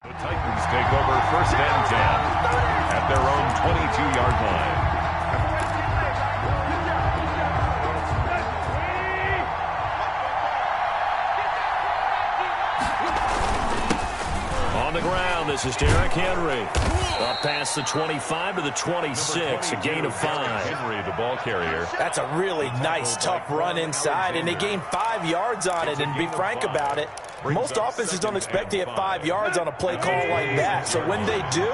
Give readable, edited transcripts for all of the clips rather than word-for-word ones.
The Titans take over 1st and 10 at their own 22-yard line. On the ground, this is Derrick Henry. Up past the 25 to the 26, a gain of 5. Henry, the ball carrier. That's a really nice, tough run inside, and they gained 5 yards on it. And to be frank about it, most offenses don't expect to get 5 yards on a play call like that. So when they do,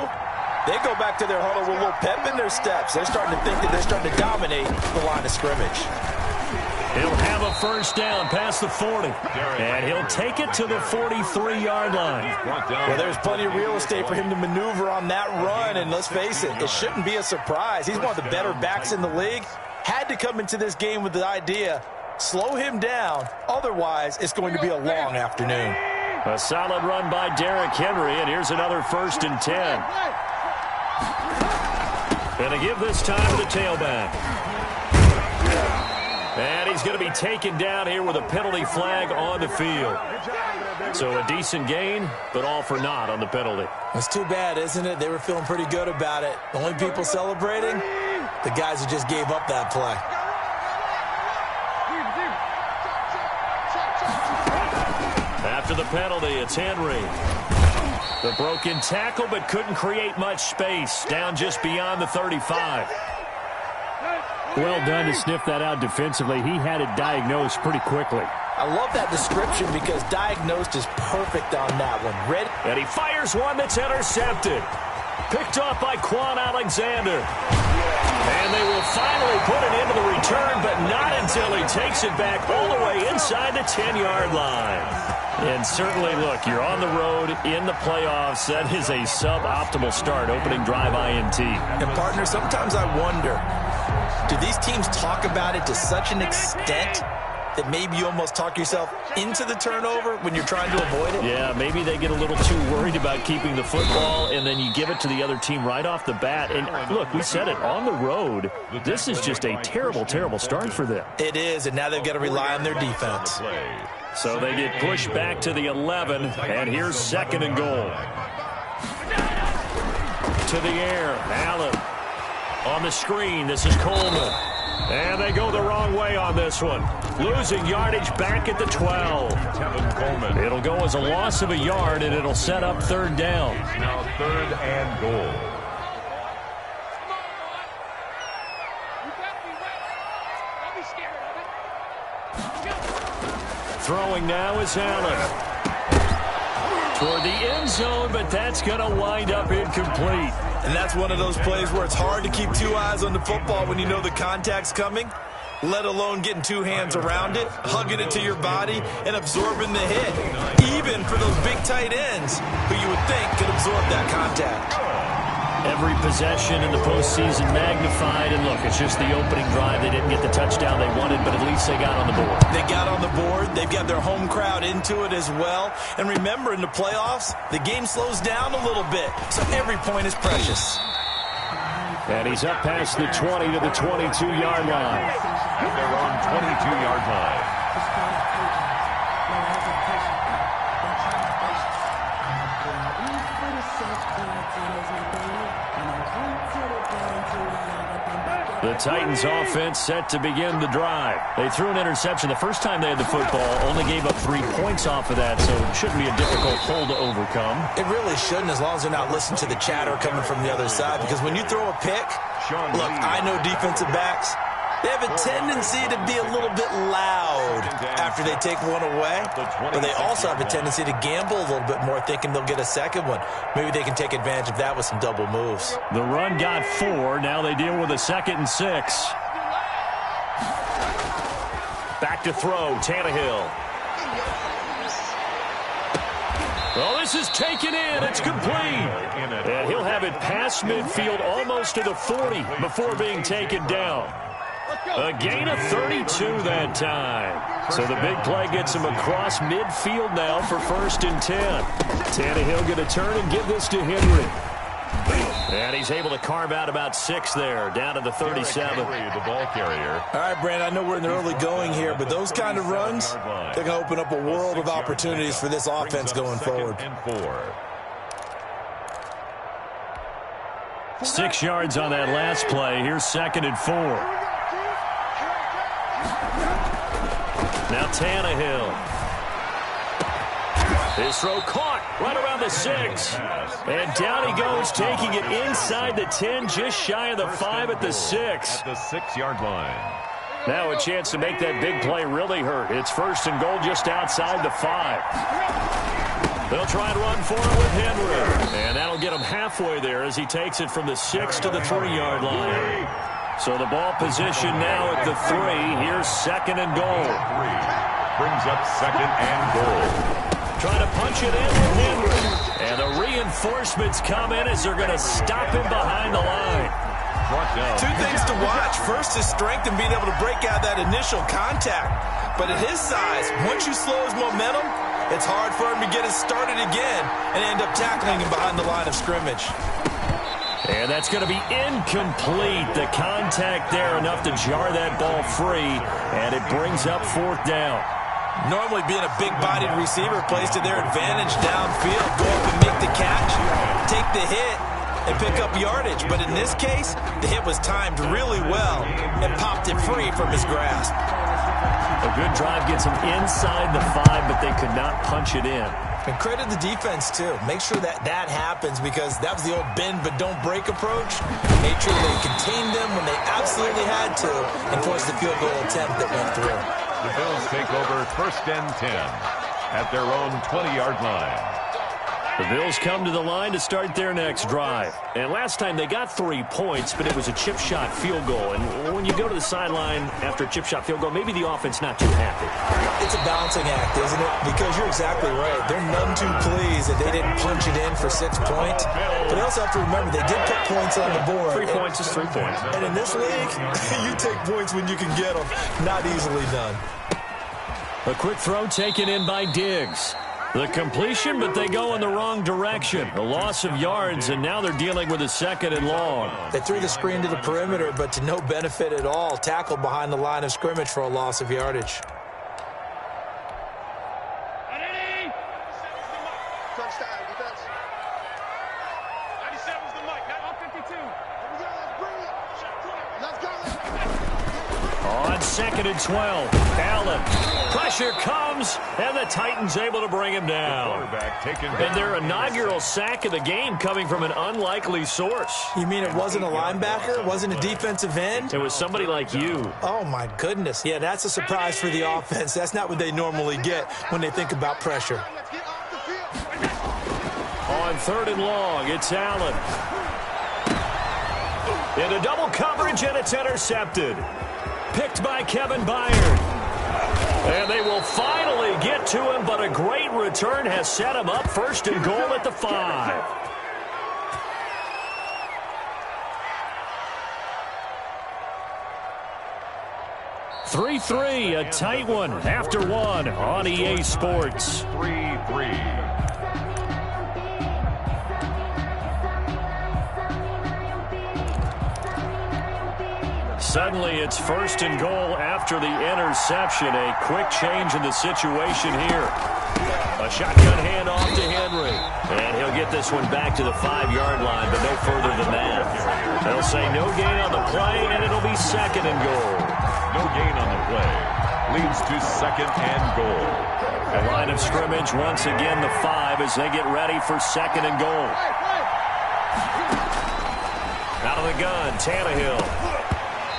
they go back to their huddle with a little pep in their steps. They're starting to think that they're starting to dominate the line of scrimmage. He'll have a first down past the 40, and he'll take it to the 43-yard line. Well, there's plenty of real estate for him to maneuver on that run, and let's face it, it shouldn't be a surprise. He's one of the better backs in the league. Had to come into this game with the idea, slow him down, otherwise it's going to be a long afternoon. A solid run by Derrick Henry, and here's another 1st and 10. Going to give this time to the tailback. And he's going to be taken down here with a penalty flag on the field. So a decent gain, but all for naught on the penalty. It's too bad, isn't it? They were feeling pretty good about it. The only people celebrating, the guys who just gave up that play. After the penalty, it's Henry. The broken tackle, but couldn't create much space. Down just beyond the 35. Well done to sniff that out defensively. He had it diagnosed pretty quickly. I love that description because diagnosed is perfect on that one. Ready? And he fires one that's intercepted. Picked off by Quan Alexander. And they will finally put it into the return, but not until he takes it back all the way inside the 10-yard line. And certainly, look, you're on the road in the playoffs. That is a suboptimal start, opening drive INT. And, partner, sometimes I wonder, do these teams talk about it to such an extent that maybe you almost talk yourself into the turnover when you're trying to avoid it? Yeah, maybe they get a little too worried about keeping the football, and then you give it to the other team right off the bat. And look, we said it, on the road, this is just a terrible, terrible start for them. It is, and now they've got to rely on their defense. So they get pushed back to the 11, and here's 2nd and goal. To the air, Allen. On the screen, this is Coleman. And they go the wrong way on this one. Losing yardage back at the 12. Coleman. It'll go as a loss of a yard, and it'll set up 3rd down. Now 3rd and goal. Throwing now is Allen. Toward the end zone, but that's going to wind up incomplete. And that's one of those plays where it's hard to keep 2 eyes on the football when you know the contact's coming, let alone getting 2 hands around it, hugging it to your body, and absorbing the hit. Even for those big tight ends who you would think could absorb that contact. Every possession in the postseason magnified, and look, it's just the opening drive. They didn't get the touchdown they wanted, but at least they got on the board. They got on the board. They've got their home crowd into it as well. And remember, in the playoffs, the game slows down a little bit, so every point is precious. And he's up past the 20 to the 22-yard line. At their own 22-yard line. The Titans offense set to begin the drive. They threw an interception the first time they had the football, only gave up 3 points off of that, so it shouldn't be a difficult hole to overcome. It really shouldn't, as long as they're not listening to the chatter coming from the other side, because when you throw a pick, look, I know defensive backs, they have a tendency to be a little bit loud after they take one away, but they also have a tendency to gamble a little bit more, thinking they'll get a second one. Maybe they can take advantage of that with some double moves. The run got 4. Now they deal with a 2nd and 6. Back to throw, Tannehill. Well, this is taken in. It's complete. And he'll have it past midfield almost to the 40 before being taken down. A gain of 32 that time. So the big play gets him across midfield now for 1st and 10. Tannehill going to turn and give this to Henry. And he's able to carve out about 6 there, down to the 37. The ball carrier. All right, Brandon, I know we're in the early going here, but those kind of runs, they're going to open up a world of opportunities for this offense going forward. 6 yards on that last play. Here's 2nd and 4. Now Tannehill. His throw caught right around the 6. And down he goes, taking it inside the 10, just shy of the 5 at the 6. At the 6-yard line. Now a chance to make that big play really hurt. It's 1st and goal just outside the 5. They'll try and run for it with Henry. And that'll get him halfway there as he takes it from the 6 to the 3-yard line. So the ball position now at the 3. Here's 2nd and goal. Brings up 2nd and goal. Trying to punch it in with Henry. And the reinforcements come in as they're going to stop him behind the line. Two things to watch. First is strength and being able to break out that initial contact. But at his size, once you slow his momentum, it's hard for him to get it started again and end up tackling him behind the line of scrimmage. And that's going to be incomplete. The contact there enough to jar that ball free, and it brings up 4th down. Normally being a big-bodied receiver plays to their advantage downfield. Go up and make the catch, take the hit, and pick up yardage. But in this case, the hit was timed really well and popped it free from his grasp. A good drive gets them inside the 5, but they could not punch it in. And credit the defense, too. Make sure that happens because that was the old bend but don't break approach. Made sure they contained them when they absolutely had to and forced the field goal attempt that went through. The Bills take over 1st and 10 at their own 20-yard line. The Bills come to the line to start their next drive. And last time they got 3 points, but it was a chip shot field goal. And when you go to the sideline after a chip shot field goal, maybe the offense not too happy. It's a balancing act, isn't it? Because you're exactly right. They're none too pleased that they didn't punch it in for 6 points. But they also have to remember they did put points on the board. 3 points is 3 points. And in this league, you take points when you can get them. Not easily done. A quick throw taken in by Diggs. The completion, but they go in the wrong direction. A loss of yards, and now they're dealing with a 2nd and long. They threw the screen to the perimeter, but to no benefit at all. Tackled behind the line of scrimmage for a loss of yardage. On 2nd and 12, Allen. Pressure comes, and the Titans able to bring him down. And their inaugural sack of the game coming from an unlikely source. You mean it wasn't a linebacker? It wasn't a defensive end? It was somebody like you. Oh, my goodness. Yeah, that's a surprise for the offense. That's not what they normally get when they think about pressure. On 3rd and long, it's Allen. Into double coverage, and it's intercepted. Picked by Kevin Byard. And they will finally get to him, but a great return has set him up 1st and goal at the 5. (3-3), a tight one after 1 on EA Sports. 3-3. Suddenly, it's 1st and goal after the interception. A quick change in the situation here. A shotgun handoff to Henry. And he'll get this one back to the 5-yard line, but no further than that. They'll say no gain on the play, and it'll be 2nd and goal. No gain on the play. Leads to 2nd and goal. The line of scrimmage, once again, the 5 as they get ready for 2nd and goal. Out of the gun, Tannehill.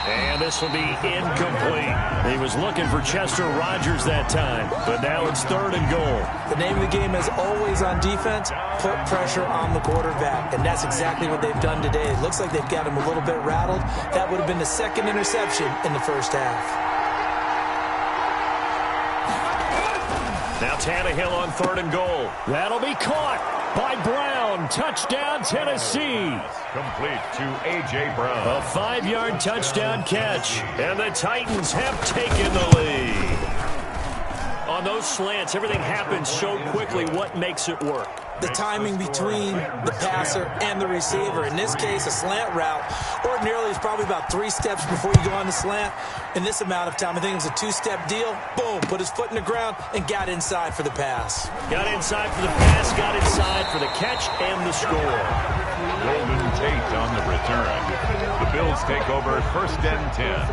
And this will be incomplete. He was looking for Chester Rogers that time, but now it's 3rd and goal. The name of the game is always on defense, put pressure on the quarterback, and that's exactly what they've done today. It looks like they've got him a little bit rattled. That would have been the 2nd interception in the 1st half. Now Tannehill on 3rd and goal. That'll be caught by Brown. Touchdown, Tennessee. Complete to A.J. Brown. A 5-yard touchdown catch. And the Titans have taken the lead. On those slants, everything happens so quickly. What makes it work? The timing between the passer and the receiver. In this case, a slant route ordinarily is probably about 3 steps before you go on the slant. In this amount of time, I think it was a 2-step deal. Boom, put his foot in the ground and got inside for the pass. Got inside for the pass, got inside for the catch and the score. Golden Tate on the return. The Bills take over 1st and 10.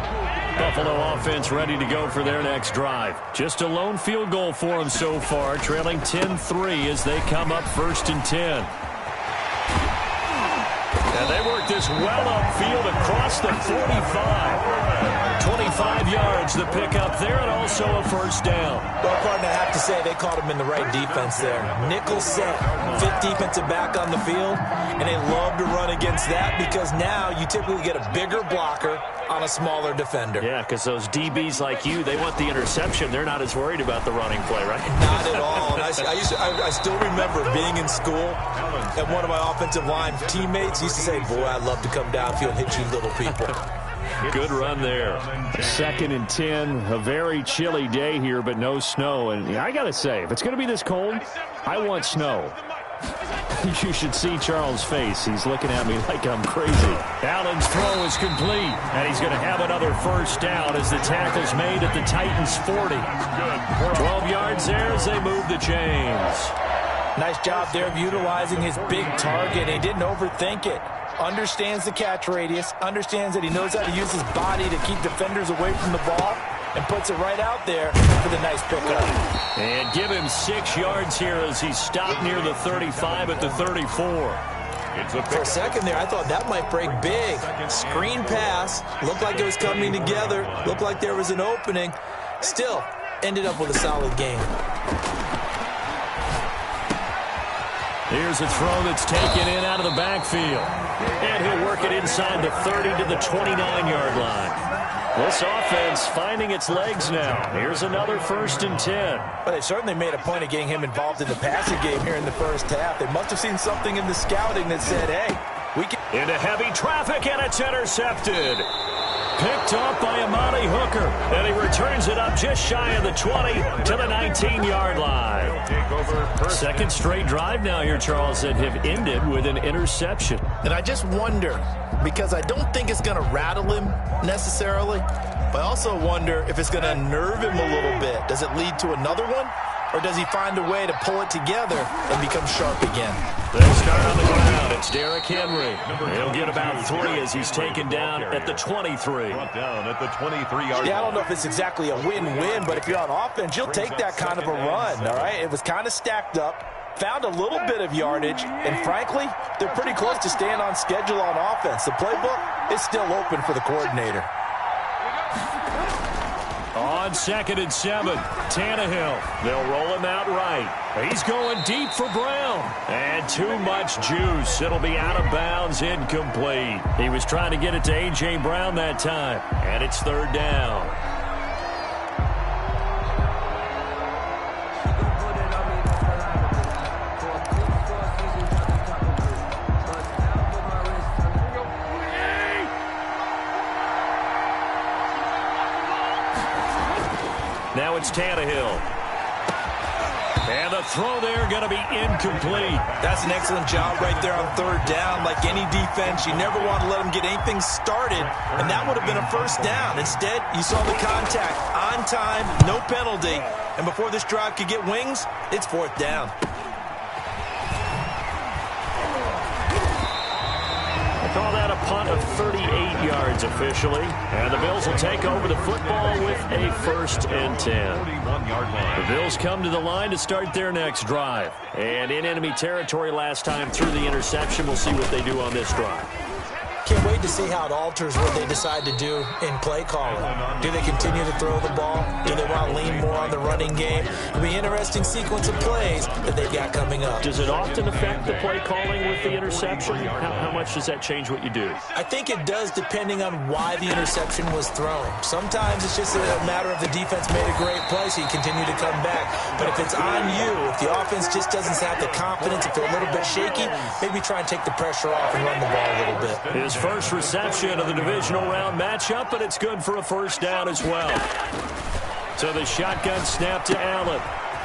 Buffalo offense ready to go for their next drive. Just a lone field goal for them so far, trailing 10-3 as they come up 1st and 10. And they work this well upfield across the 45. 25 yards the pickup there, and also a 1st down. Well, partner, I have to say they caught him in the right defense there. Nickel set, 5th defensive back on the field, and they love to run against that because now you typically get a bigger blocker on a smaller defender. Yeah, because those DBs like you, they want the interception. They're not as worried about the running play, right? Not at all. And I still remember being in school, and one of my offensive line teammates used to say, boy, I'd love to come downfield and hit you little people. Good run there. 2nd and 10, a very chilly day here, but no snow. And I got to say, if it's going to be this cold, I want snow. You should see Charles' face. He's looking at me like I'm crazy. Allen's throw is complete, and he's going to have another 1st down as the tackle's made at the Titans' 40. 12 yards there as they move the chains. Nice job there of utilizing his big target. He didn't overthink it. Understands the catch radius, understands that he knows how to use his body to keep defenders away from the ball, and puts it right out there for the nice pickup. And give him 6 yards here as he stopped near the 35 at the 34. For a second there, I thought that might break big. Screen pass, looked like it was coming together, looked like there was an opening. Still, ended up with a solid game. Here's a throw that's taken in out of the backfield. And he'll work it inside the 30 to the 29-yard line. This offense finding its legs now. Here's another 1st and 10. But they certainly made a point of getting him involved in the passing game here in the first half. They must have seen something in the scouting that said, hey, we can... Into heavy traffic, and it's intercepted. Picked off by Amani Hooker, and he returns it up just shy of the 20 to the 19-yard line. 2nd straight drive now here, Charles, that have ended with an interception. And I just wonder, because I don't think it's going to rattle him necessarily, but I also wonder if it's going to unnerve him a little bit. Does it lead to another one? Or does he find a way to pull it together and become sharp again? They start on the ground. It's Derrick Henry. He'll get about 3 as he's taken down at the 23. Down at the 23-yard Yeah, I don't know if it's exactly a win-win, but if you're on offense, you'll take that kind of a run, all right? It was kind of stacked up, found a little bit of yardage, and frankly, they're pretty close to staying on schedule on offense. The playbook is still open for the coordinator. On 2nd and 7, Tannehill. They'll roll him out right. He's going deep for Brown. And too much juice. It'll be out of bounds, incomplete. He was trying to get it to A.J. Brown that time. And it's 3rd down. Now it's Tannehill. And the throw there going to be incomplete. That's an excellent job right there on 3rd down. Like any defense, you never want to let them get anything started, and that would have been a 1st down. Instead, you saw the contact on time, no penalty, and before this drive could get wings, it's 4th down. Call that a punt of 38 yards officially. And the Bills will take over the football with a 1st and 10. The Bills come to the line to start their next drive. And in enemy territory last time through the interception. We'll see what they do on this drive. Can't wait to see how it alters what they decide to do in play calling. Do they continue to throw the ball? Do they want to lean more on the running game? It'll be an interesting sequence of plays that they've got coming up. Does it often affect the play calling with the interception? How much does that change what you do? I think it does, depending on why the interception was thrown. Sometimes it's just a matter of the defense made a great play, so you continue to come back. But if it's on you, if the offense just doesn't have the confidence, if they're a little bit shaky, maybe try and take the pressure off and run the ball a little bit. His first reception of the divisional round matchup, but it's good for a 1st down as well. So the shotgun snap to Allen.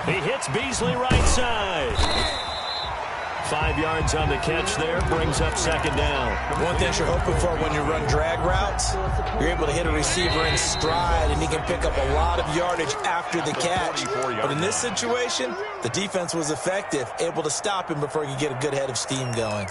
He hits Beasley right side. 5 yards on the catch there, brings up 2nd down. One thing you're hoping for when you run drag routes, you're able to hit a receiver in stride, and he can pick up a lot of yardage after the catch. But in this situation, the defense was effective, able to stop him before he could get a good head of steam going.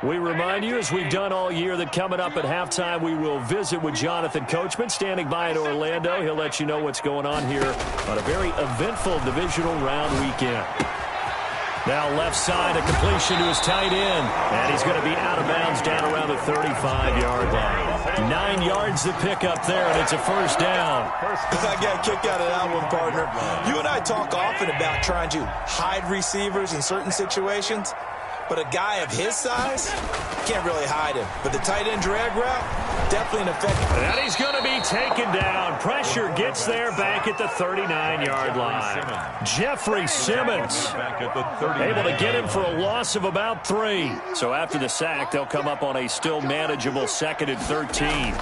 We remind you, as we've done all year, that coming up at halftime, we will visit with Jonathan Coachman, standing by in Orlando. He'll let you know what's going on here on a very eventful divisional round weekend. Now left side, a completion to his tight end. And he's going to be out of bounds down around the 35-yard line. 9 yards to pick up there, and it's a first down. I got a kick out of that one, partner. You and I talk often about trying to hide receivers in certain situations. But a guy of his size, can't really hide him. But the tight end drag route, definitely an effective. And he's going to be taken down. Pressure gets there back at the 39-yard line. Jeffrey Simmons able to get him for a loss of about 3. So after the sack, they'll come up on a still manageable 2nd and 13.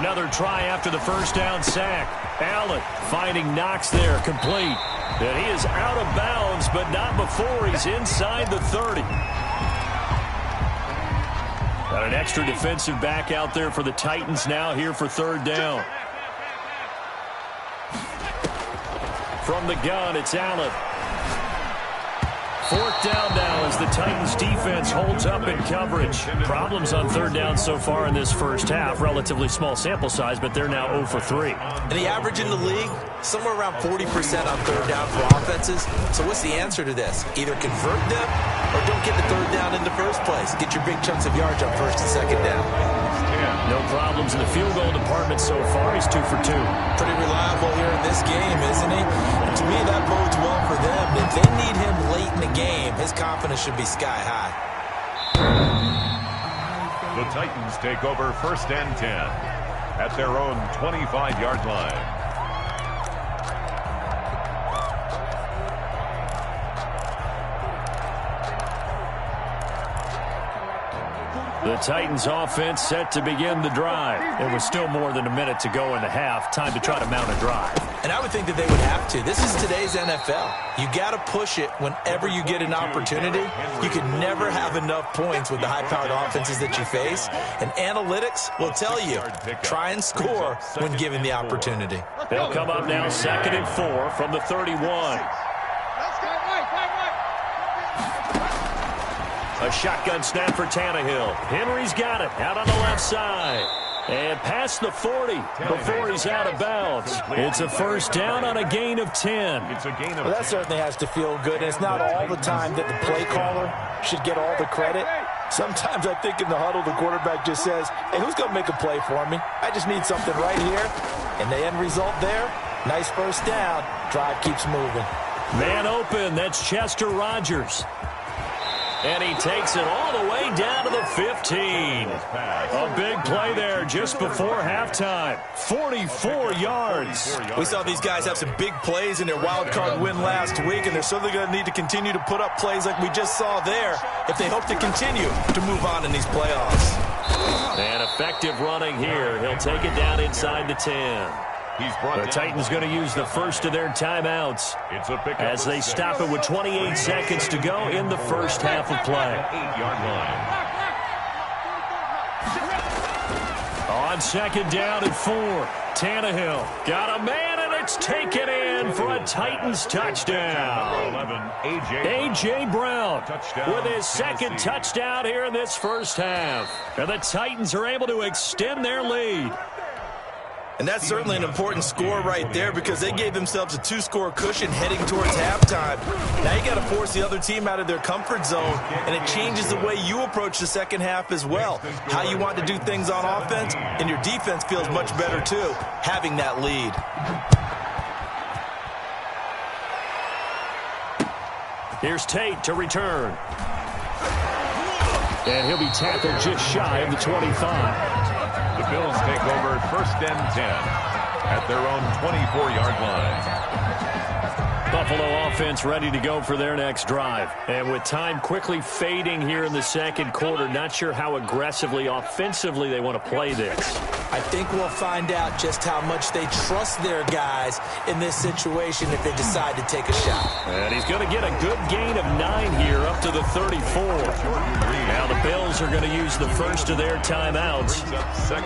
Another try after the first down sack. Allen finding Knox there, complete. And he is out of bounds, but not before he's inside the 30. Got an extra defensive back out there for the Titans now here for 3rd down. From the gun, it's Allen. 4th down now as the Titans defense holds up in coverage. Problems on 3rd down so far in this first half. Relatively small sample size, but they're now 0 for 3. And the average in the league, somewhere around 40% on 3rd down for offenses. So what's the answer to this? Either convert them or don't get the 3rd down in the first place. Get your big chunks of yards on 1st and 2nd down. No problems in the field goal department so far. He's 2 for 2. Pretty reliable here in this game, isn't he? And to me, that bodes well for them. If they need him late in the game, his confidence should be sky high. The Titans take over 1st and 10 at their own 25-yard line. The Titans offense set to begin the drive. There was still more than a minute to go in the half. Time to try to mount a drive. And I would think that they would have to. This is today's NFL. You got to push it whenever you get an opportunity. You can never have enough points with the high-powered offenses that you face. And analytics will tell you, try and score when given the opportunity. They'll come up now 2nd and 4 from the 31. A shotgun snap for Tannehill. Henry's got it out on the left side. And past the 40 before he's out of bounds. It's a first down on a gain of 10. Well, that certainly has to feel good. And it's not all the time that the play caller should get all the credit. Sometimes I think in the huddle, the quarterback just says, hey, who's going to make a play for me? I just need something right here. And the end result there, nice first down. Drive keeps moving. Man open, that's Chester Rogers. And he takes it all the way down to the 15. A big play there just before halftime. 44 yards. We saw these guys have some big plays in their wild card win last week, and they're certainly going to need to continue to put up plays like we just saw there if they hope to continue to move on in these playoffs. And effective running here. He'll take it down inside the 10. The Titans going to use the first of their timeouts as they stop it with 28 seconds to go in the first half of play. 8-yard line. On 2nd down and 4, Tannehill got a man, and it's taken in for a Titans touchdown. 11, A.J. Brown with his 2nd touchdown here in this first half. And the Titans are able to extend their lead. And that's certainly an important score right there because they gave themselves a 2-score cushion heading towards halftime. Now you got to force the other team out of their comfort zone, and it changes the way you approach the second half as well. How you want to do things on offense, and your defense feels much better too, having that lead. Here's Tate to return. And he'll be tackled just shy of the 25. The Bills take over 1st and 10 at their own 24-yard line. Buffalo offense ready to go for their next drive. And with time quickly fading here in the second quarter, not sure how aggressively, offensively they want to play this. I think we'll find out just how much they trust their guys in this situation if they decide to take a shot. And he's going to get a good gain of 9 here up to the 34. Now the Bills are going to use the first of their timeouts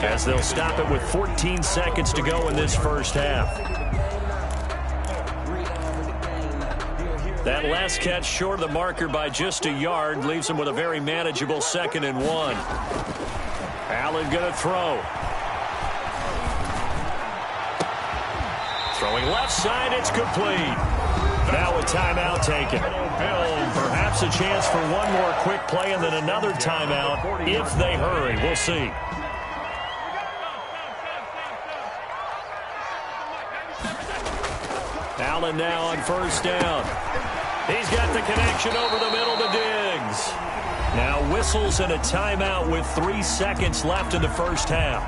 as they'll stop it with 14 seconds to go in this first half. That last catch short of the marker by just a yard leaves him with a very manageable 2nd and 1. Allen going to throw. Throwing left side, it's complete. Now a timeout taken. Perhaps a chance for one more quick play and then another timeout if they hurry. We'll see. Allen now on 1st down. He's got the connection over the middle to Diggs. Now whistles and a timeout with 3 seconds left in the first half.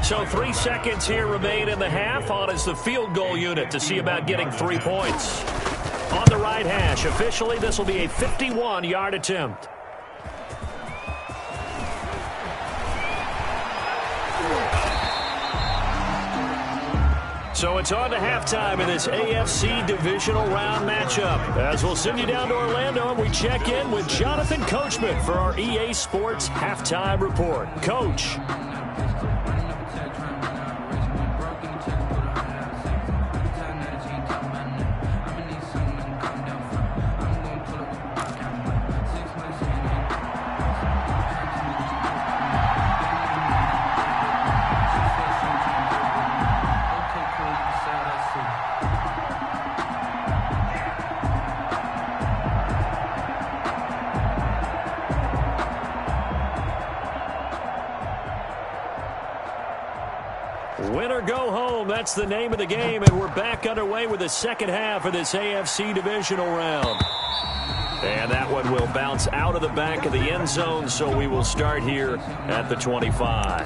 So 3 seconds here remain in the half. On is the field goal unit to see about getting 3 points. On the right hash, officially this will be a 51-yard attempt. So it's on to halftime in this AFC divisional round matchup. As we'll send you down to Orlando and we check in with Jonathan Coachman for our EA Sports Halftime Report. Coach. Win or go home, that's the name of the game, and we're back underway with the second half of this AFC divisional round. And that one will bounce out of the back of the end zone, so we will start here at the 25.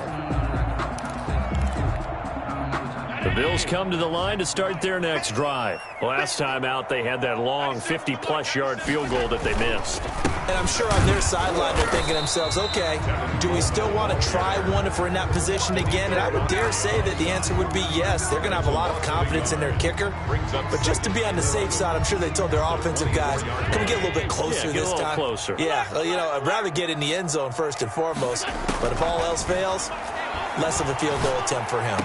The Bills come to the line to start their next drive. Last time out, they had that long 50-plus yard field goal that they missed. And I'm sure on their sideline they're thinking to themselves, okay, do we still want to try one if we're in that position again? And I would dare say that the answer would be yes. They're going to have a lot of confidence in their kicker. But just to be on the safe side, I'm sure they told their offensive guys, can we get a little bit closer this time? Closer. Yeah, well, you know, I'd rather get in the end zone first and foremost. But if all else fails, less of a field goal attempt for him.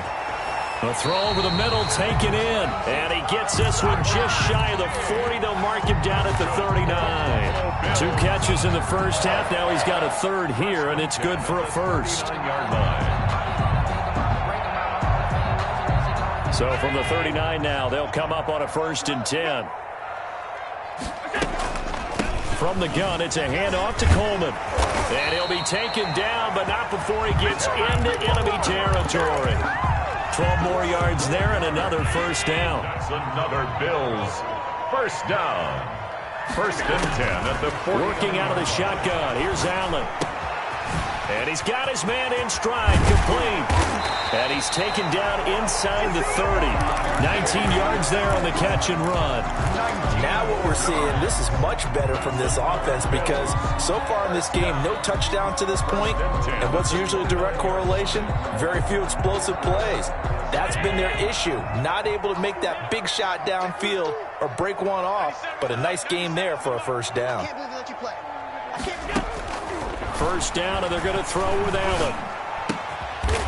A throw over the middle taken in. And he gets this one just shy of the 40. They'll mark him down at the 39. 2 catches in the first half. Now he's got a third here, and it's good for a first. So from the 39 now, they'll come up on a 1st and 10. From the gun, it's a handoff to Coleman. And he'll be taken down, but not before he gets into enemy territory. 12 more yards there and another first down. That's another Bills first down. 1st and 10 at the 40. Working out of the shotgun. Here's Allen. And he's got his man in stride, complete. And he's taken down inside the 30. 19 yards there on the catch and run. Now what we're seeing, this is much better from this offense because so far in this game, no touchdown to this point. And what's usually a direct correlation? Very few explosive plays. That's been their issue. Not able to make that big shot downfield or break one off, but a nice game there for a first down. First down, and they're going to throw with Allen.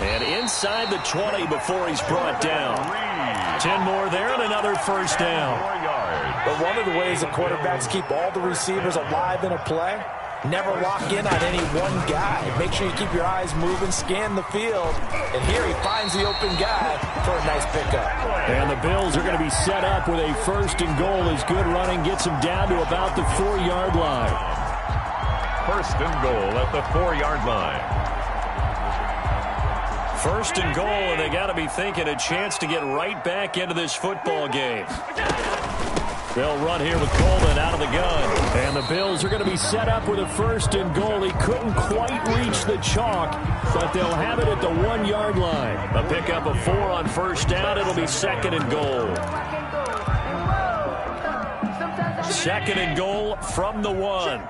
And inside the 20 before he's brought down. 10 more there and another first down. But one of the ways that quarterbacks keep all the receivers alive in a play, never lock in on any one guy. Make sure you keep your eyes moving, scan the field. And here he finds the open guy for a nice pickup. And the Bills are going to be set up with a 1st and goal as good running gets them down to about the 4-yard line. 1st and goal at the 4-yard line. 1st and goal, and they got to be thinking a chance to get right back into this football game. They'll run here with Coleman out of the gun. And the Bills are going to be set up with a 1st and goal. He couldn't quite reach the chalk, but they'll have it at the 1-yard line. A pickup of 4 on 1st down. It'll be 2nd and goal. 2nd and goal from the 1.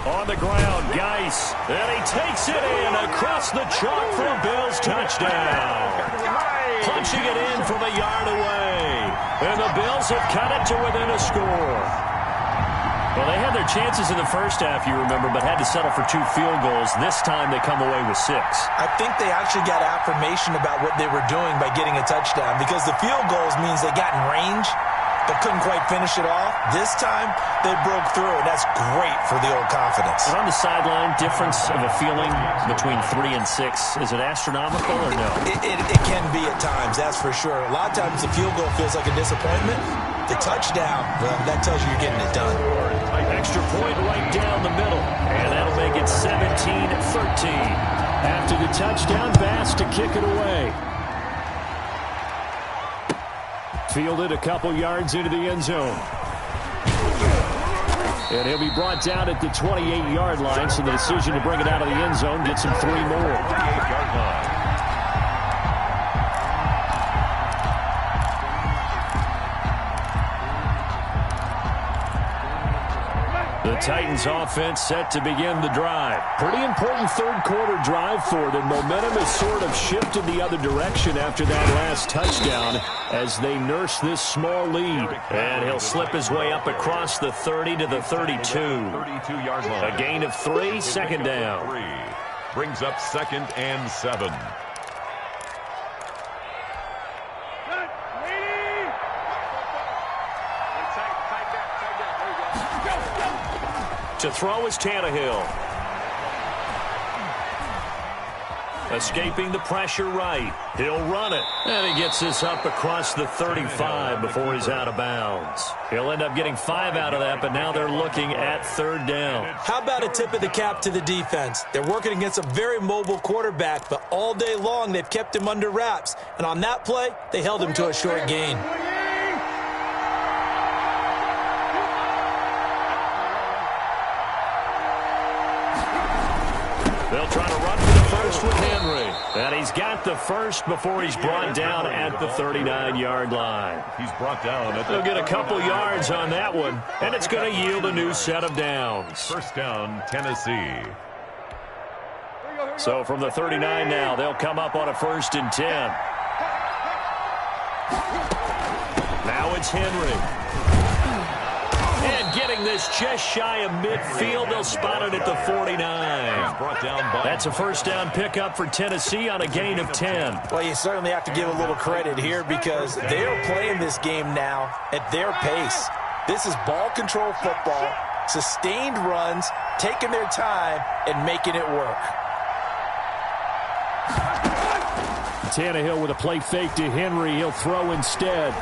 On the ground, Geis. And he takes it in across the chalk for a Bills touchdown. Punching it in from a yard away. And the Bills have cut it to within a score. Well, they had their chances in the first half, you remember, but had to settle for 2 field goals. This time they come away with 6. I think they actually got affirmation about what they were doing by getting a touchdown, because the field goals means they got in range but couldn't quite finish it off. This time, they broke through, and that's great for the old confidence. And on the sideline, difference of a feeling between 3 and 6, is it astronomical or no? It can be at times, that's for sure. A lot of times the field goal feels like a disappointment. The touchdown, well, that tells you you're getting it done. Extra point right down the middle, and that'll make it 17-13. After the touchdown, Bass to kick it away. Fielded a couple yards into the end zone. And he'll be brought down at the 28-yard line, so the decision to bring it out of the end zone gets him 3 more. 28-yard line. The Titans offense set to begin the drive. Pretty important third-quarter drive for them. Momentum has sort of shifted the other direction after that last touchdown as they nurse this small lead. And he'll slip his way up across the 30 to the 32. 32-yard line. A gain of 3, second down. Brings up 2nd and 7. To throw is Tannehill. Escaping the pressure right. He'll run it. And he gets this up across the 35 before he's out of bounds. He'll end up getting 5 out of that, but now they're looking at 3rd down. How about a tip of the cap to the defense? They're working against a very mobile quarterback, but all day long they've kept him under wraps. And on that play, they held him to a short gain. They'll try to run for the first with Henry. And he's got the first before he's brought down at the 39-yard line. He's brought down at the... They'll get a couple yards on that one, and it's going to yield a new set of downs. First down, Tennessee. So from the 39 now, they'll come up on a 1st and 10. Now it's Henry. And getting this just shy of midfield, they'll spot it at the 49. That's a first down pickup for Tennessee on a gain of 10. Well, you certainly have to give a little credit here because they are playing this game now at their pace. This is ball control football, sustained runs, taking their time, and making it work. Tannehill with a play fake to Henry. He'll throw instead.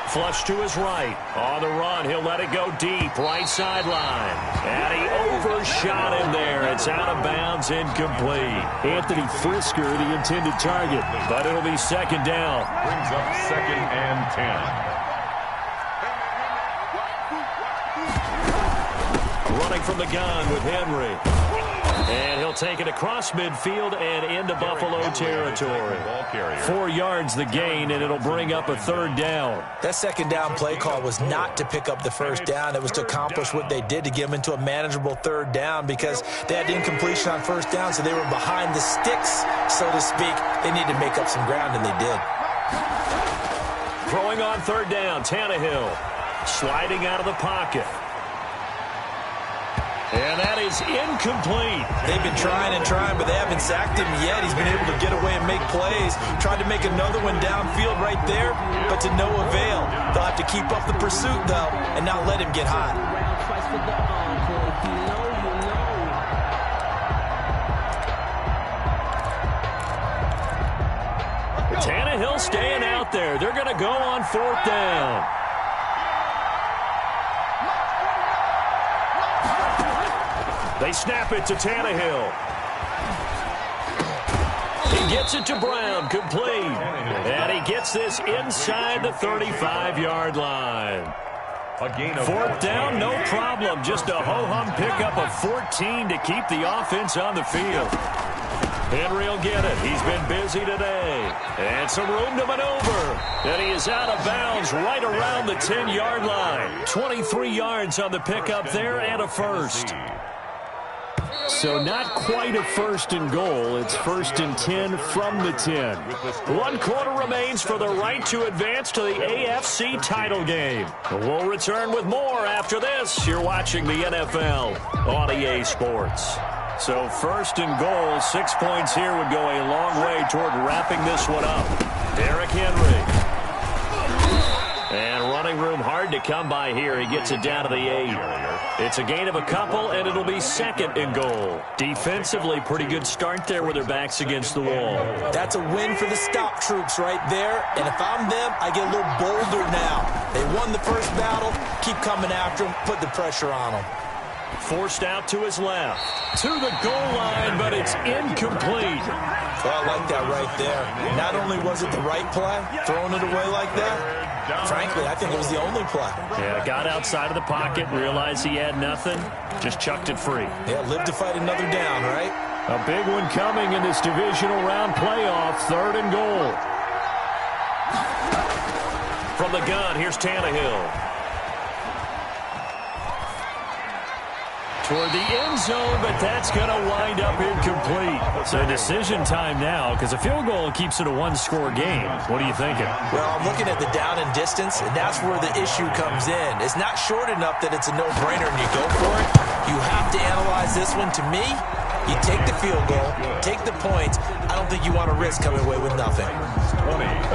Flush to his right. On the run, he'll let it go deep. Right sideline. And he overshot him there. It's out of bounds, incomplete. Anthony Frisker, the intended target. But it'll be 2nd down. Brings up 2nd and 10. Running from the gun with Henry. And he'll take it across midfield and into Buffalo territory. 4 yards the gain, and it'll bring up a 3rd down. That 2nd down play call was not to pick up the 1st down. It was to accomplish what they did, to get them into a manageable 3rd down because they had incompletion on 1st down, so they were behind the sticks, so to speak. They needed to make up some ground, and they did. Throwing on 3rd down, Tannehill. Sliding out of the pocket. And that is incomplete. They've been trying and trying, but they haven't sacked him yet. He's been able to get away and make plays. Tried to make another one downfield right there, but to no avail. They'll have to keep up the pursuit, though, and not let him get hot. Tannehill staying out there. They're going to go on 4th down. They snap it to Tannehill. He gets it to Brown, complete. And he gets this inside the 35-yard line. 4th down, no problem. Just a ho-hum pickup of 14 to keep the offense on the field. Henry will get it. He's been busy today. And some room to maneuver. And he is out of bounds right around the 10-yard line. 23 yards on the pickup there and a first. So not quite a 1st and goal. It's 1st and 10 from the 10. 1 quarter remains for the right to advance to the AFC title game. We'll return with more after this. You're watching the NFL on EA Sports. So 1st and goal, 6 points here would go a long way toward wrapping this one up. Derrick Henry. And running room hard to come by here. He gets it down to the 8. It's a gain of a couple, and it'll be 2nd and goal. Defensively, pretty good start there with their backs against the wall. That's a win for the stop troops right there. And if I'm them, I get a little bolder now. They won the first battle. Keep coming after them. Put the pressure on them. Forced out to his left. To the goal line, but it's incomplete. Well, I like that right there. Not only was it the right play, throwing it away like that, frankly, I think it was the only play. Yeah, got outside of the pocket, realized he had nothing, just chucked it free. Yeah, live to fight another down, right? A big one coming in this divisional round playoff, 3rd and goal. From the gun, here's Tannehill. Toward the end zone, but that's going to wind up incomplete. So decision time now, because a field goal keeps it a 1-score game. What are you thinking? Well, I'm looking at the down and distance, and that's where the issue comes in. It's not short enough that it's a no-brainer and you go for it. You have to analyze this one. To me, you take the field goal, take the points. I don't think you want to risk coming away with nothing.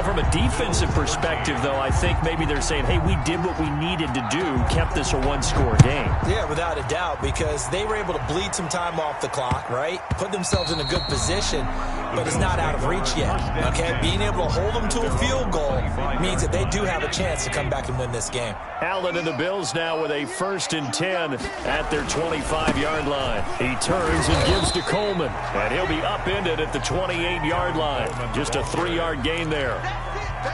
From a defensive perspective, though, I think maybe they're saying, hey, we did what we needed to do, kept this a 1-score game. Yeah, without a doubt, because they were able to bleed some time off the clock, right? Put themselves in a good position, but it's not out of reach yet, okay? Being able to hold them to a field goal means that they do have a chance to come back and win this game. Allen and the Bills now with a 1st and 10 at their 25-yard line. He turns and gives to Coleman, and he'll be upended at the 28-yard line. Just a 3-yard gain there.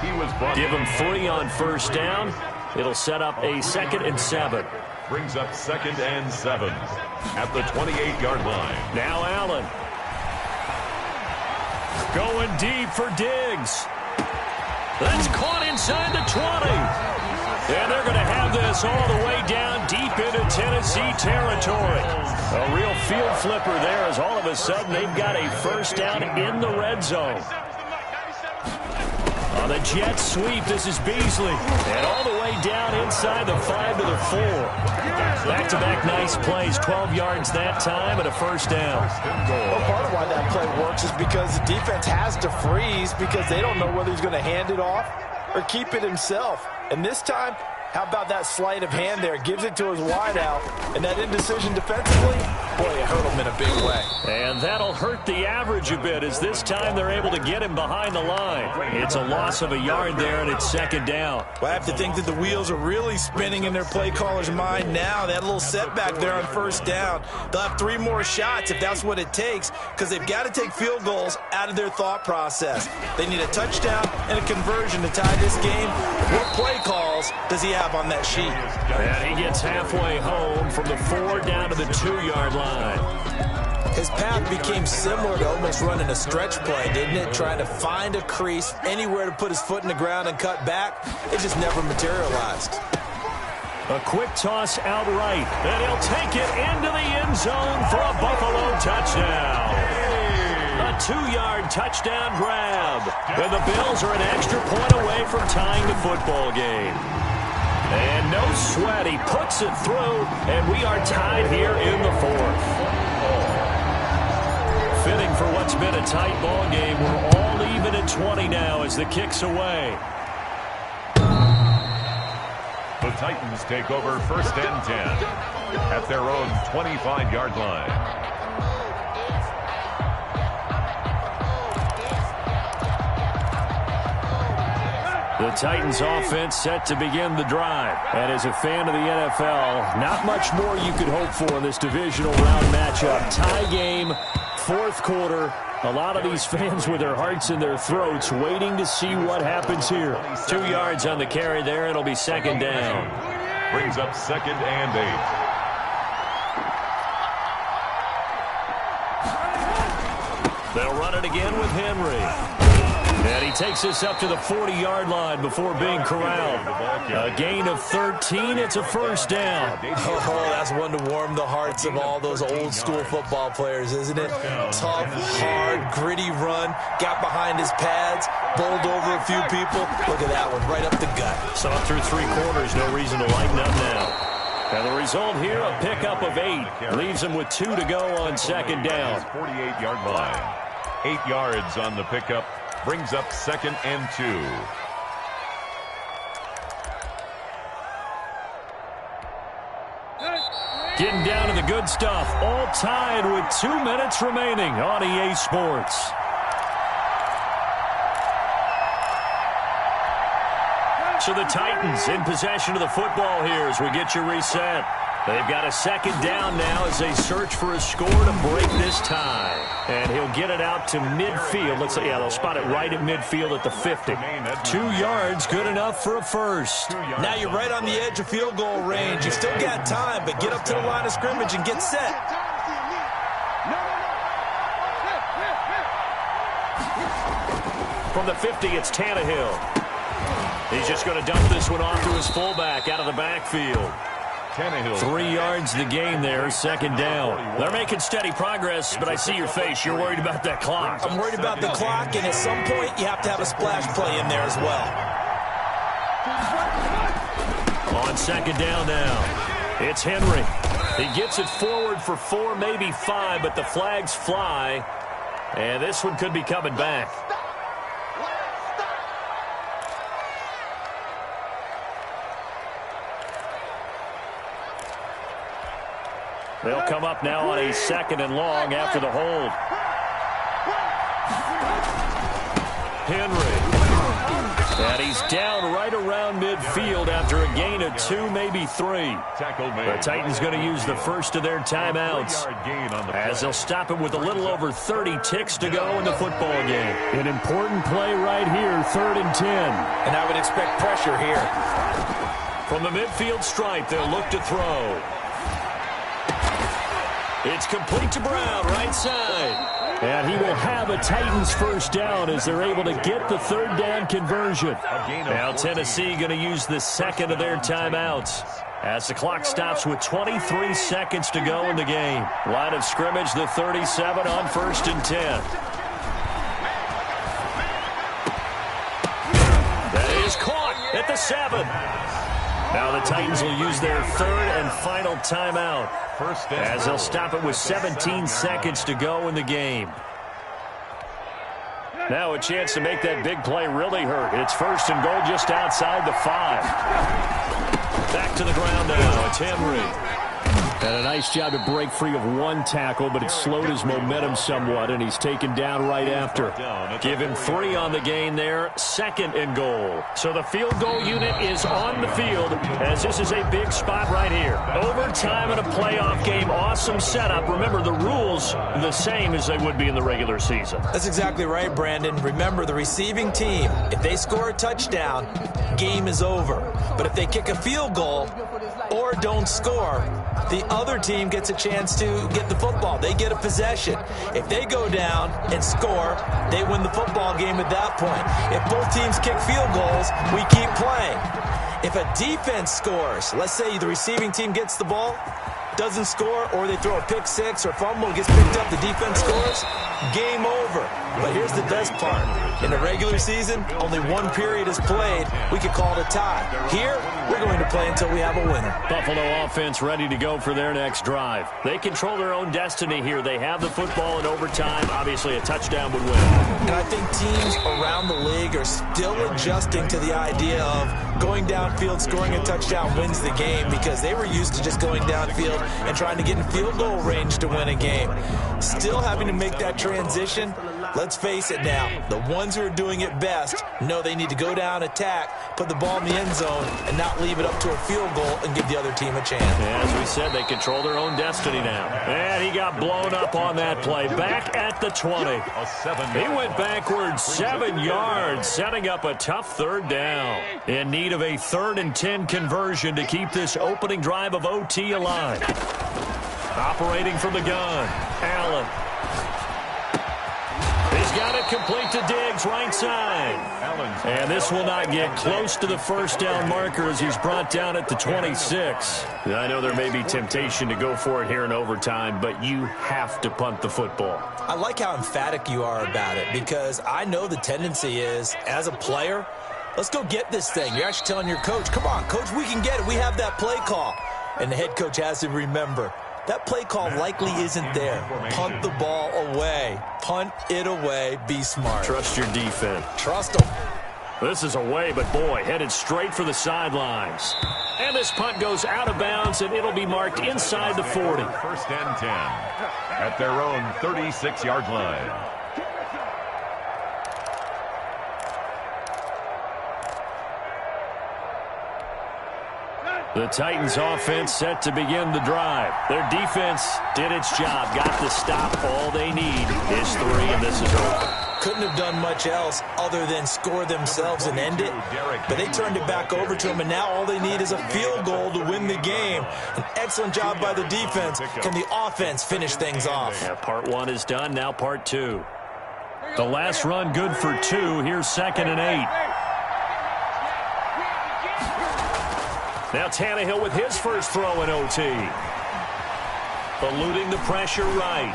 Give him 3 on 1st down. It'll set up a 2nd and 7. Brings up 2nd and 7 at the 28-yard line. Now Allen. Going deep for Diggs. That's caught inside the 20. And they're going to have this all the way down deep into Tennessee territory. A real field flipper there as all of a sudden they've got a 1st down in the red zone. On the jet sweep, this is Beasley. And all the way down inside the 5 to the 4. Back-to-back nice plays, 12 yards that time and a 1st down. Well, part of why that play works is because the defense has to freeze because they don't know whether he's going to hand it off or keep it himself. And this time, how about that sleight of hand there? Gives it to his wideout, and that indecision defensively, boy, it hurt him in a big way. And that'll hurt the average a bit as this time they're able to get him behind the line. It's a loss of a yard there, and it's 2nd down. Well, I have to think that the wheels are really spinning in their play caller's mind now. They had a little setback there on 1st down. They'll have 3 more shots if that's what it takes because they've got to take field goals out of their thought process. They need a touchdown and a conversion to tie this game. What play calls does he have on that sheet? And he gets halfway home from the 4 down to the 2-yard line. His path became similar to almost running a stretch play, didn't it? Trying to find a crease, anywhere to put his foot in the ground and cut back. It just never materialized. A quick toss outright, and he'll take it into the end zone for a Buffalo touchdown. A 2-yard touchdown grab. And the Bills are an extra point away from tying the football game. And no sweat, he puts it through, and we are tied here in the 4th. Fitting for what's been a tight ball game. We're all even at 20 now as the kick's away. The Titans take over 1st and 10 at their own 25-yard line. The Titans offense set to begin the drive. And as a fan of the NFL, not much more you could hope for in this divisional round matchup. Tie game, 4th quarter. A lot of these fans with their hearts in their throats waiting to see what happens here. 2 yards on the carry there. It'll be 2nd down. Brings up 2nd and 8. They'll run it again with Henry. And he takes this up to the 40-yard line before being corralled. A gain of 13. It's a first down. Oh, that's one to warm the hearts of all those old-school football players, isn't it? Tough, hard, gritty run. Got behind his pads, bowled over a few people. Look at that one, right up the gut. Saw through 3 quarters. No reason to lighten up now. And the result here, a pickup of 8. Leaves him with 2 to go on second down. 48-yard line. 8 yards on the pickup. Brings up 2nd and 2. Getting down to the good stuff. All tied with 2 minutes remaining on EA Sports. So the Titans in possession of the football here as we get you reset. They've got a second down now as they search for a score to break this tie. And he'll get it out to midfield. Let's say, yeah, they'll spot it right at midfield at the 50. 2 yards, good enough for a first. Now you're right on the edge of field goal range. You've still got time, but get up to the line of scrimmage and get set. From the 50, it's Tannehill. He's just going to dump this one off to his fullback out of the backfield. 3 yards the gain there, second down. They're making steady progress, but I see your face. You're worried about that clock. I'm worried about the clock, and at some point, you have to have a splash play in there as well. On second down now, it's Henry. He gets it forward for 4, maybe 5, but the flags fly, and this one could be coming back. They'll come up now on a 2nd and long after the hold. Henry. And he's down right around midfield after a gain of 2, maybe 3. The Titans going to use the first of their timeouts as they'll stop it with a little over 30 ticks to go in the football game. An important play right here, 3rd and 10. And I would expect pressure here. From the midfield stripe, they'll look to throw. It's complete to Brown, right side. And he will have a Titans first down as they're able to get the 3rd down conversion. Now Tennessee going to use the 2nd of their timeouts as the clock stops with 23 seconds to go in the game. Line of scrimmage, the 37 on 1st and 10. That is caught at the 7. Now the Titans will use their 3rd and final timeout as they'll stop it with 17 seconds to go in the game. Now a chance to make that big play really hurt. It's 1st and goal just outside the 5. Back to the ground now. It's Henry. And a nice job to break free of 1 tackle, but it slowed his momentum somewhat, and he's taken down right after. Give him 3 on the gain there, 2nd and goal. So the field goal unit is on the field as this is a big spot right here. Overtime in a playoff game, awesome setup. Remember, the rules are the same as they would be in the regular season. That's exactly right, Brandon. Remember, the receiving team, if they score a touchdown, game is over. But if they kick a field goal or don't score, the other team gets a chance to get the football. They get a possession. If they go down and score, they win the football game at that point. If both teams kick field goals, we keep playing. If a defense scores, let's say the receiving team gets the ball, doesn't score, or they throw a pick 6 or fumble, gets picked up, the defense scores, game over. But here's the best part. In the regular season, only 1 period is played. We could call it a tie. Here, we're going to play until we have a winner. Buffalo offense ready to go for their next drive. They control their own destiny here. They have the football in overtime. Obviously, a touchdown would win. And I think teams around the league are still adjusting to the idea of going downfield, scoring a touchdown wins the game, because they were used to just going downfield and trying to get in field goal range to win a game. Still having to make that transition. Let's face it now, the ones who are doing it best know they need to go down, attack, put the ball in the end zone, and not leave it up to a field goal and give the other team a chance. As we said, they control their own destiny now. And he got blown up on that play. Back at the 20. He went backwards 7 yards, setting up a tough 3rd down. In need of a 3rd and 10 conversion to keep this opening drive of OT alive. Operating from the gun, Allen. He's got it complete to Diggs, right side. And this will not get close to the first down marker as he's brought down at the 26. I know there may be temptation to go for it here in overtime, but you have to punt the football. I like how emphatic you are about it, because I know the tendency is, as a player, let's go get this thing. You're actually telling your coach, come on, coach, we can get it. We have that play call. And the head coach has to remember, that play call likely isn't there. Punt the ball away. Punt it away. Be smart. Trust your defense. Trust them. This is away, but boy, headed straight for the sidelines. And this punt goes out of bounds, and it'll be marked inside the 40. First and 10 at their own 36-yard line. The Titans offense set to begin the drive. Their defense did its job, got the stop. All they need is 3, and this is over. Couldn't have done much else other than score themselves and end it. But they turned it back over to them, and now all they need is a field goal to win the game. An excellent job by the defense. Can the offense finish things off? Yeah, part 1 is done, now part 2. The last run good for 2. Here's 2nd and 8. Now Tannehill with his first throw in OT. Eluding the pressure right.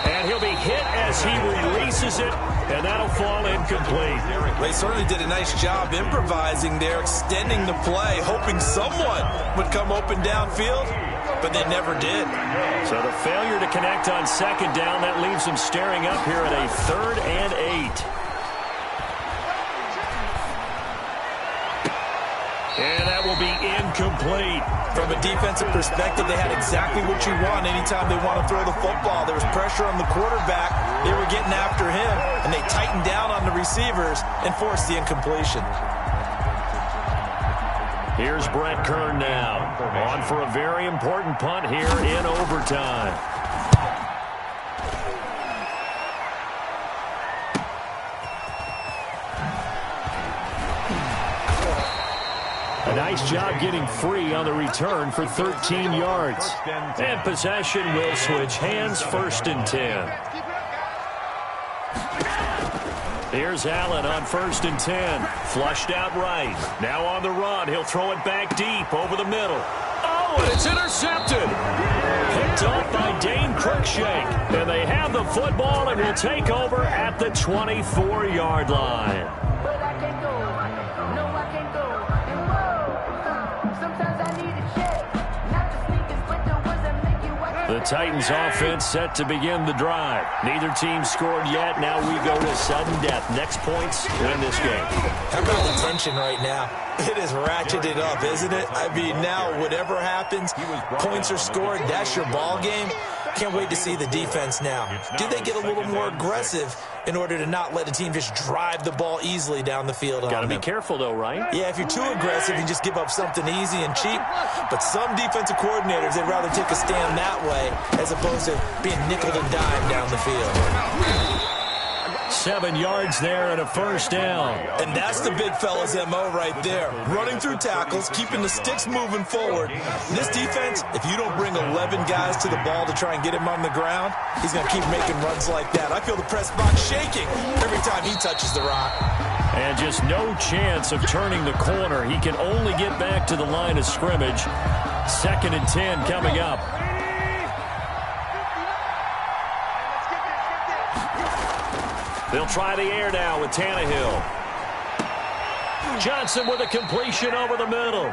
And he'll be hit as he releases it, and that'll fall incomplete. They certainly did a nice job improvising there, extending the play, hoping someone would come open downfield, but they never did. So the failure to connect on 2nd down, that leaves them staring up here at a 3rd and 8. And that will be incomplete. From a defensive perspective, they had exactly what you want anytime they want to throw the football. There was pressure on the quarterback. They were getting after him, and they tightened down on the receivers and forced the incompletion. Here's Brett Kern now, on for a very important punt here in overtime. A nice job getting free on the return for 13 yards. And possession will switch hands, 1st and 10. Here's Allen on 1st and 10. Flushed out right. Now on the run. He'll throw it back deep over the middle. Oh, and it's intercepted. Picked off by Dane Cruikshank. And they have the football and will take over at the 24-yard line. The Titans offense set to begin the drive. Neither team scored yet. Now we go to sudden death. Next points win this game. How about the tension right now? It is ratcheted up, isn't it? I mean, now whatever happens, points are scored, that's your ball game. Can't wait to see the defense now. Do they get a little more aggressive in order to not let the team just drive the ball easily down the field? Got to be careful, though, right? Yeah, if you're too aggressive, you just give up something easy and cheap. But some defensive coordinators, they'd rather take a stand that way as opposed to being nickel and dime down the field. 7 yards there and a 1st down. And that's the big fella's MO right there. Running through tackles, keeping the sticks moving forward. This defense, if you don't bring 11 guys to the ball to try and get him on the ground, he's going to keep making runs like that. I feel the press box shaking every time he touches the rock. And just no chance of turning the corner. He can only get back to the line of scrimmage. 2nd and 10 coming up. They'll try the air now with Tannehill. Johnson with a completion over the middle.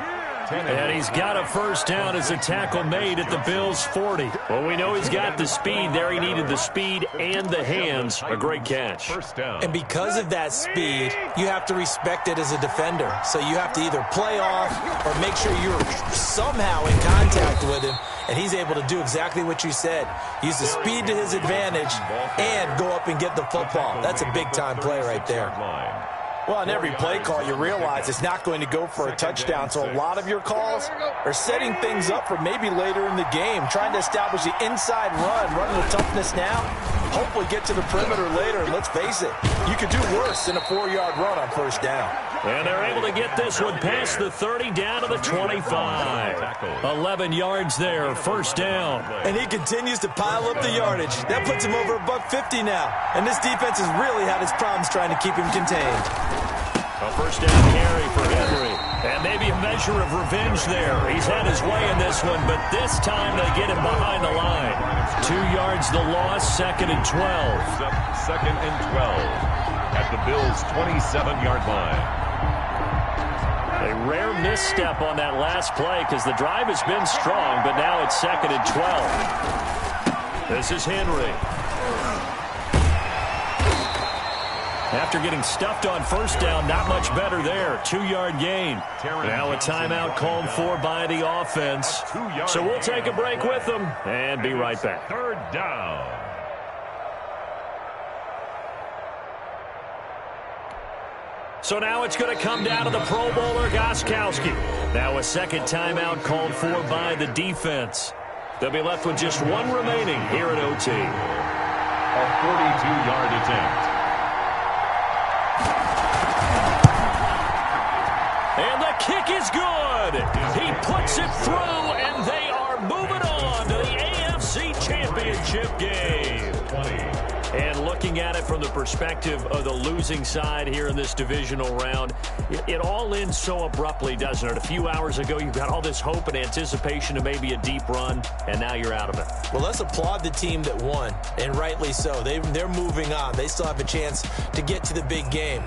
And he's got a 1st down as a tackle made at the Bills' 40. Well, we know he's got the speed there. He needed the speed and the hands. A great catch. And because of that speed, you have to respect it as a defender. So you have to either play off or make sure you're somehow in contact with him. And he's able to do exactly what you said. Use the speed to his advantage and go up and get the football. That's a big-time play right there. Well, on every play call, you realize it's not going to go for a touchdown. So a lot of your calls are setting things up for maybe later in the game, trying to establish the inside run, running with toughness now, hopefully get to the perimeter later. And let's face it, you could do worse than a 4-yard run on 1st down. And they're able to get this one past the 30 down to the 25. 11 yards there, first down. And he continues to pile up the yardage. That puts him over $150 now. And this defense has really had its problems trying to keep him contained. A first down carry for Henry. And maybe a measure of revenge there. He's had his way in this one, but this time they get him behind the line. 2 yards the loss, 2nd and 12. 2nd and 12 at the Bills' 27-yard line. A rare misstep on that last play because the drive has been strong, but now it's 2nd and 12. This is Henry. After getting stuffed on first down, not much better there. 2-yard gain. Now a timeout called for by the offense. So we'll take a break with them and be right back. 3rd down. So now it's going to come down to the Pro Bowler, Gostkowski. Now a second timeout called for by the defense. They'll be left with just one remaining here at OT. A 42-yard attempt. And the kick is good. He puts it through, and they are moving on to the AFC Championship game. 20. And looking at it from the perspective of the losing side here in this divisional round, it all ends so abruptly, doesn't it? A few hours ago, you've got all this hope and anticipation of maybe a deep run, and now you're out of it. Well, let's applaud the team that won, and rightly so. They're moving on. They still have a chance to get to the big game.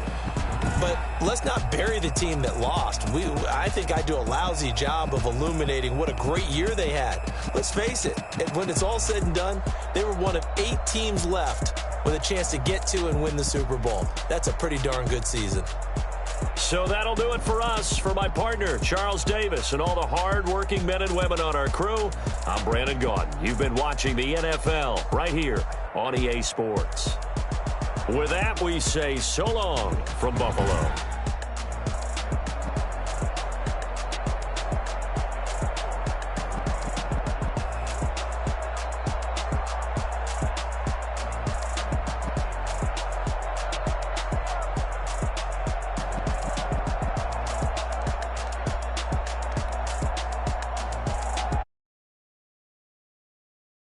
But let's not bury the team that lost. I think I do a lousy job of illuminating what a great year they had. Let's face it, when it's all said and done, they were one of 8 teams left with a chance to get to and win the Super Bowl. That's a pretty darn good season. So that'll do it for us. For my partner, Charles Davis, and all the hard-working men and women on our crew, I'm Brandon Gaudin. You've been watching the NFL right here on EA Sports. With that, we say so long from Buffalo.